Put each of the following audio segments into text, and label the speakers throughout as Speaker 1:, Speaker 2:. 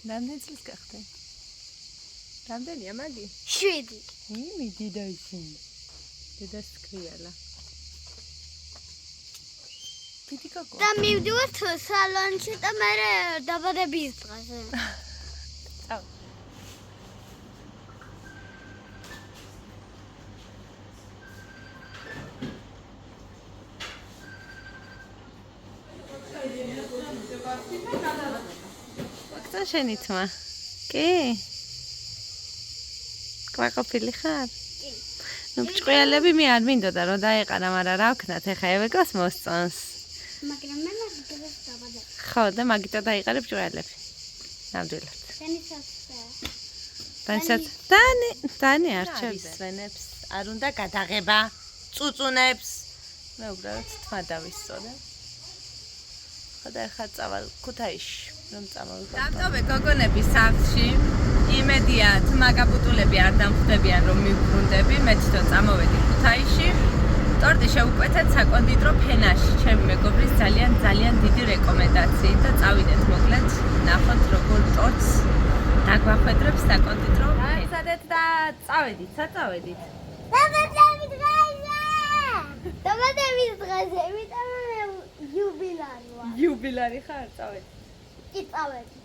Speaker 1: რამდენი წლის გახდე? რამდენია მაგი?
Speaker 2: 7.
Speaker 1: იმი დიდა ისინი. დედას ქრიალა. დიდი გოგო.
Speaker 2: და მივდივართ სალონში და მე დაბადების დღეზე.
Speaker 1: წავ. ვაკცა შენი თმა? კი? კვაკოფილი ხარ?
Speaker 2: კი.
Speaker 1: ნუ ჭყიალები მე არ მინდოდა რომ დაეყარა, მაგრამ რა ვქნათ, ეხა ევეკოს მოსწონს.
Speaker 2: მაგრამ მე მაგიტოს დაბადე.
Speaker 1: ხო, და მაგიტო დაიყარებ ჭყიალები. ნამდვილად. დანი არჩევს სვენებს, არ უნდა გადაღება, წუწუნებს. მე უბრალოდ თმა დავისწორე. ხოდა ხა წავალ ქუთაისში, რომ წამოვიდე. დავტოვე გოგონების სახლში. იმედია თმა გაბუტულები არ დამხვდებიან რომ მივბრუნდები, მე თვითონ წამოვედი ქუთაისში. ტორტი შევუკვეთეთ საკონდიტრო ფენაში. ჩემი მეგობრის ძალიან დიდი რეკომენდაციით და წავიდეთ მოკლედ, ნახოთ როგორ ტორტს დაგვახვედრებს საკონდიტრო. დააგზავნეთ და წავედით, საწავედით.
Speaker 2: დაბადების დღეზე, იმიტომ რომ იუბილარი ვარ.
Speaker 1: იუბილარი ხარ, წავედით.
Speaker 2: კი წავედით.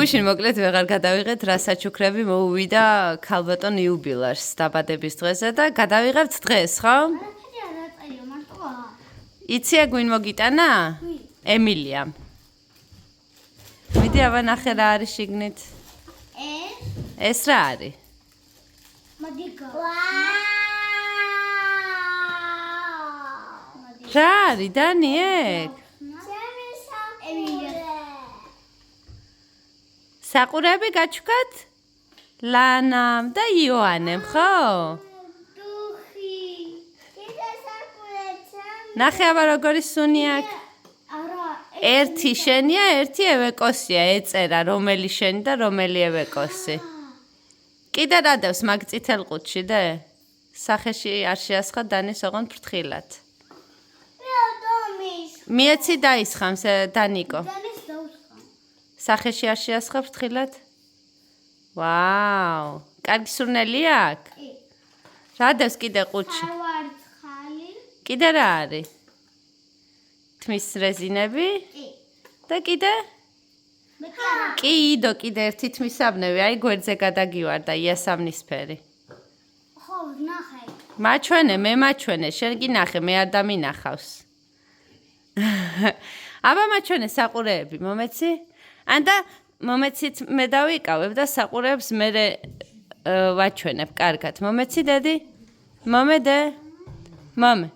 Speaker 1: გუშინ მოკლედ ვეღარ გადავიღეთ რა საჩუქრები მოუვიდა ქალბატონ იუბილარს დაბადების დღეზე და გადავიღებთ დღეს, ხო? იცია გვინ მოგიტანა? ემილიამ. მიდი ავანახე რა არის შიგნით. ეს რა არის?
Speaker 2: მაგიკა.
Speaker 1: რა არის დანი ეგ? საყურები გაჩვქათ? ლანამ და იოანემ, ხო?
Speaker 2: დუხი. კიდე საყურეცა.
Speaker 1: ნახე აბა როგორი სუნი აქვს.
Speaker 2: არა,
Speaker 1: ერთი შენია, ერთი ევეკოსია, ეწერა რომელი შენი და რომელი ევეკოსი. კიდე რა დევს მაგ წითელ ყუთში და სახეში არ შეასხა დანის ოღონდ ფრთხილად. მიეცი დაისხამს დანიკო. სახეში არ შეასხა ფრთხილად? ვაუ, კარგი სურნელი აქვს? რა დევს კიდე ყუთში? კიდე რა არის? თმის რეზინები? და კიდე? კი, იდო კიდე ერთი თმისაბნევი, აი გვერდზე გადაგივარდა იასამნისფერი.
Speaker 2: ხო, ნახე.
Speaker 1: მაჩვენე, მე მაჩვენე, შენ კი ნახე, მე არ დამინახავს. აბა მაჩვენე საყურეები, მომეცი? ანდა მომეცით მე დავიკავებ და საყურეებს მე ვაჩვენებ, კარგად. მომეცი დედი? მომედე? მომე.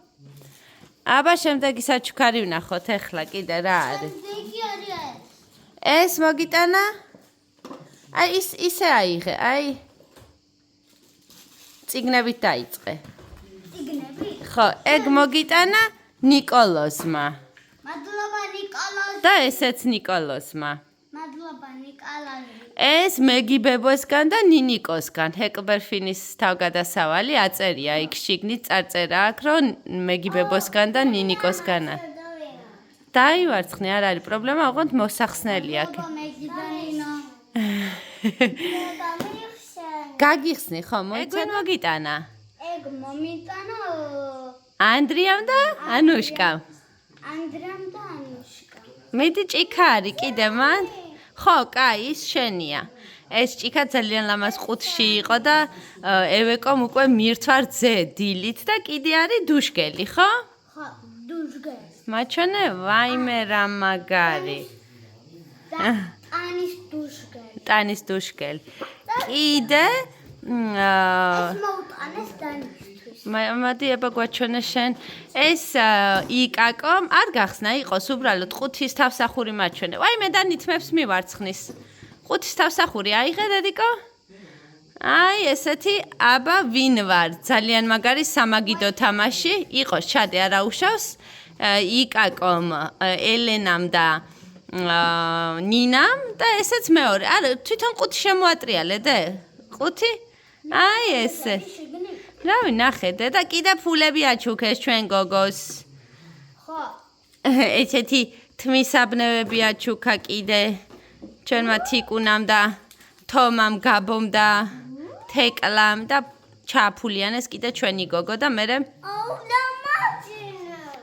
Speaker 1: აბა შემდეგი საჩუქარი ვნახოთ, ეხლა კიდე რა არის? ეს მოგიტანა? აი ისე აიღე, აი წიგნებით დაიწყე.
Speaker 2: წიგნები?
Speaker 1: ხო, ეგ მოგიტანა ნიკოლოზმა.
Speaker 2: მადლობა ნიკოლოზ.
Speaker 1: და ესეც ნიკოლოზმა.
Speaker 2: მადლობა ნიკოლოზი.
Speaker 1: ეს მეგიბებოსგან და ნინიკოსგან. ჰეკლბერფინის თავგადასავალი აწერია იქ შიგნით წარწერა აქვს, რომ მეგიბებოსგან და ნინიკოსგანა. დაივარცხნე, არ არის პრობლემა, ოღონდ მოსახსნელი აქ. გაგიხსნი, ხო, მოიცან მოგიტანა.
Speaker 2: ეგ მომიტანა
Speaker 1: ანდრიამ და ანუშკამ.
Speaker 2: ანდრიამ და ანუშკამ.
Speaker 1: მიდი ჭიქა არის კიდე მან? ხო, კაი, ის შენია. ეს ჭიქა ძალიან ლამაზ ყუთში იყო და ევეკომ უკვე მირთვარ ძე დილით და კიდე არის დუშგელი, ხო?
Speaker 2: ხო, დუშგელი.
Speaker 1: მაჩვენე, ვაიმე რა მაგარი.
Speaker 2: ტანის დუშგელი.
Speaker 1: ტანის დუშგელი. კიდე
Speaker 2: ეს მოუტანეს დანისთვის.
Speaker 1: მოდი აბა გვაჩვენე შენ ეს იკაკომ არ გახსნა იყოს უბრალოდ ყუთის თავსახური მაჩვენე. ვაიმე და ნითმებს მივარცხნის. ყუთის თავსახური აიღე დედიკო? აი ესეთი აბა ვინ ვარ? ძალიან მაგარი სამაგიდო თამაში. იყოს ჩადე არა უშავს. იკაკომ ელენამ და ნინამ და ესეც მეორე. არა თვითონ ყუთი შემოატრიალე დე. ყუთი? აი ესე. რავი ნახე და კიდე ფულები აჩუქეს ჩვენ გოგოს.
Speaker 2: ხო.
Speaker 1: ესეთი თმისაბნევები აჩუქა კიდე. ჩვენმა თიკუნამ და თომამ გაბომ და თეკლამ და ჩააფულიანეს კიდე ჩვენი გოგო და მე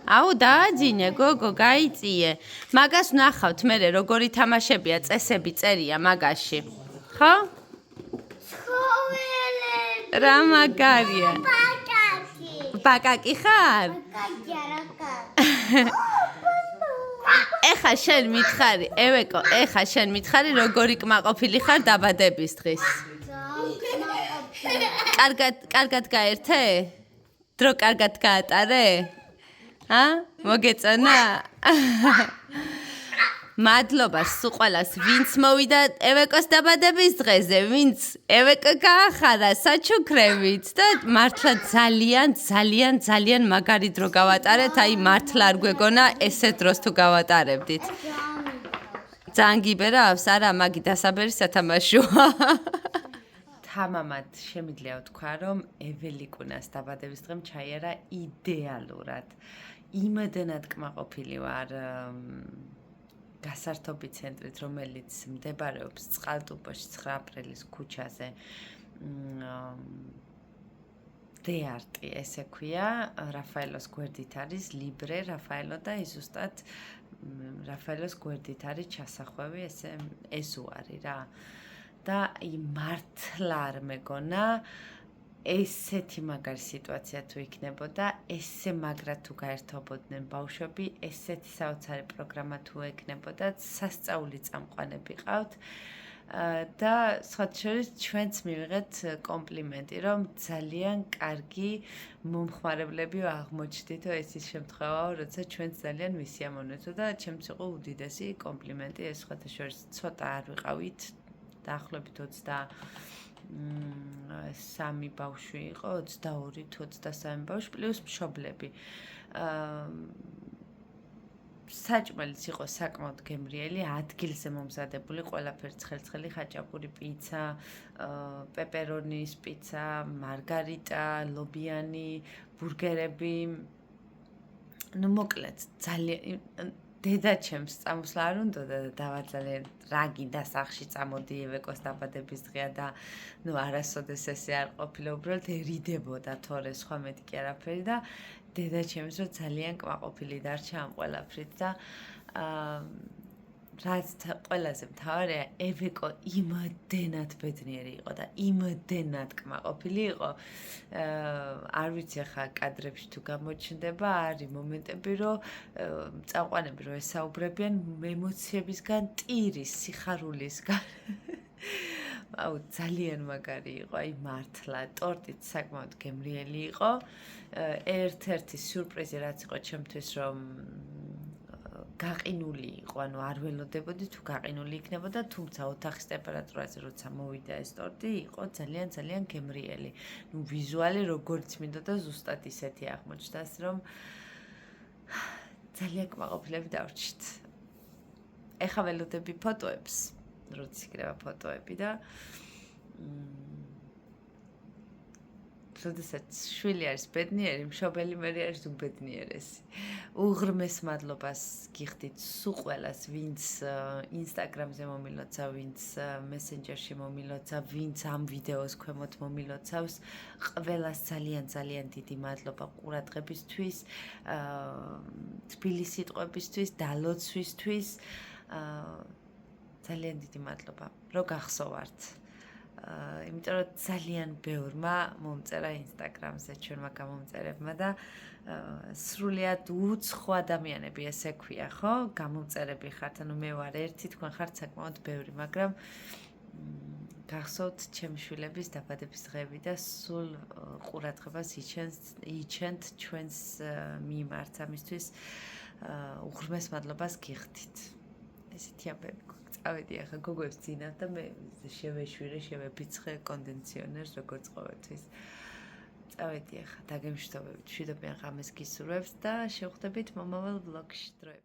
Speaker 1: აუ დააძინე გოგო გაიწიე. მაგას ვნახავთ მე როგორი თამაშებია, წესები წერია მაგაში. ხო?
Speaker 2: ცხოველები.
Speaker 1: რა მაგარია.
Speaker 2: ბაკაკი.
Speaker 1: ბაკაკი ხარ?
Speaker 2: ბაკაკი არა კაკი.
Speaker 1: ეხა შენ მითხარი, ევეკო, ეხა შენ მითხარი როგორი კმაყოფილი ხარ დაბადების დღის. კარგად გაერთე? დრო კარგად გაატარე? მოგეწონა? მადლობა სულ ყველას, ვინც მოვიდა ევეკოს დაბადების დღეზე, ვინც ევეკო გაახარა საჩუქრებით და მართლა ძალიან მაგარი დრო გავატარეთ, აი მართლა არ გვეგონა ესე დროს თუ გავატარებდით. ძალიან გიბერავს, არა, მაგი დასაბერი სათამაშოა. თამამად შემიძლია ვთქვა, რომ ეველიკუნას დაბადების დღემ ჩაიარა იდეალურად. იმდენად კმაყოფილი ვარ გასართობი ცენტრით, რომელიც მდებარეობს წყალტუბოში 9 აპრილის ქუჩაზე. დეარტი ესე ქვია, რაფაელოს გვერდით არის ლიბრე რაფაელო და ზუსტად რაფაელოს გვერდით არის ჩასახვევი, ეს უარი რა. და მართლა არ მეგონა ესეთი მაგარი სიტუაცია თუ იქნებოდა, ესე მაგრად თუ გაერთობოდნენ ბავშვები, ესეთი საოცარი პროგრამა თუ ექნებოდა, სასწაული წამყვანები ყავთ და სხვა შორის ჩვენც მივიღეთ კომპლიმენტი, რომ ძალიან კარგი მომხმარებლები აღმოჩნდითო ეს ის შემთხვევაა, როცა ჩვენც ძალიან მისიამოვნეთო და ჩემც იყო უდიდესი კომპლიმენტი, ეს სხვა შორის ცოტა არ ვიყავით, დაახლოებით 23 ბავშვი იყო, 22 თუ 23 ბავშვი პლუს მშობლები. საჭმელიც იყო საკმაოდ გემრიელი, ადგილზე მომზადებული, ყველაფერი ცხელი ხაჭაპური პიცა, პეპერონის პიცა, მარგარიტა, ლობიანი, ბურგერები. Ну, მოკლედ, ძალიან დედაჩემს წამოსვლა არ უნდოდა და დავაძალე რა გინდა სახში წამოდი ევეკოს დაბადების დღეა და ну არასოდეს ესე არ ყოფილა უბრალოდ ერიდებოდა თორე სხვა მეტი კი არაფერი და დედაჩემს რომ ძალიან კმაყოფილი დარჩა ამ ყველაფრით და რაც ყველაზე მთავარია ევეკო იმდენად ბედნიერი იყო და იმდენად კმაყოფილი იყო არ ვიცი ახლა კადრებში თუ გამოჩნდება არის მომენტები რომ წამყვანები რომ ესაუბრებიან ემოციებისგან ტირის სიხარულისგან აუ ძალიან მაგარი იყო აი მართლა ტორტიც საკმაოდ გემრიელი იყო ერთ-ერთი სიურპრიზი რაც იყო ჩემთვის რომ გაყინული იყო, ანუ არ ველოდებოდი თუ გაყინული იქნებოდა, თუმცა ოთახის ტემპერატურაზე როცა მოვიდა ეს ტორტი, იყო ძალიან გემრიელი. ნუ ვიზუალი როგორც მინდოდა ზუსტად ისეთი აღმოჩნდა, რომ ძალიან კმაყოფილები დავრჩით. ეხა ველოდები ფოტოებს, როცა იქნება ფოტოები და როდესაც შვილი არის ბედნიერი, მშობელი მე არის უბედნიერესი. უღრმეს მადლობას გიხდით სულ ყველას, ვინც ინსტაგრამზე მომილოცა, ვინც მესენჯერში მომილოცა, ვინც ამ ვიდეოს ქვემოთ მომილოცავს. ყველას ძალიან დიდი მადლობა ყურადღებისთვის, თბილი სიტყვებისთვის, დალოცვისთვის. ძალიან დიდი მადლობა, რომ გახსოვართ. იმიტომ რომ ძალიან ბევრმა მომწერა ინსტაგრამზე ჩვენმა გამომწერებმა და სრულიად უცხო ადამიანები ესე ქვია, ხო? გამომწერები ხართ, ანუ მე ვარ ერთი, თქვენ ხართ საკმაოდ ბევრი, მაგრამ გახსოვთ ჩემი შვილების დაბადების დღეები და სულ ყურადღებას იჩენთ ჩვენს მიმართ, ამისთვის უღრმეს მადლობას გიხდით. ესეთი ამბები წავედი ახლა გოგოებს ძინავ და მე შევეშვირე, შევეფიცხე კონდიციონერს როგორც ყოველთვის. წავედი ახლა დაგემშვიდობებით, მშვიდობიან ღამეს გისურვებთ და შევხვდებით მომავალ ვლოგში დროებით.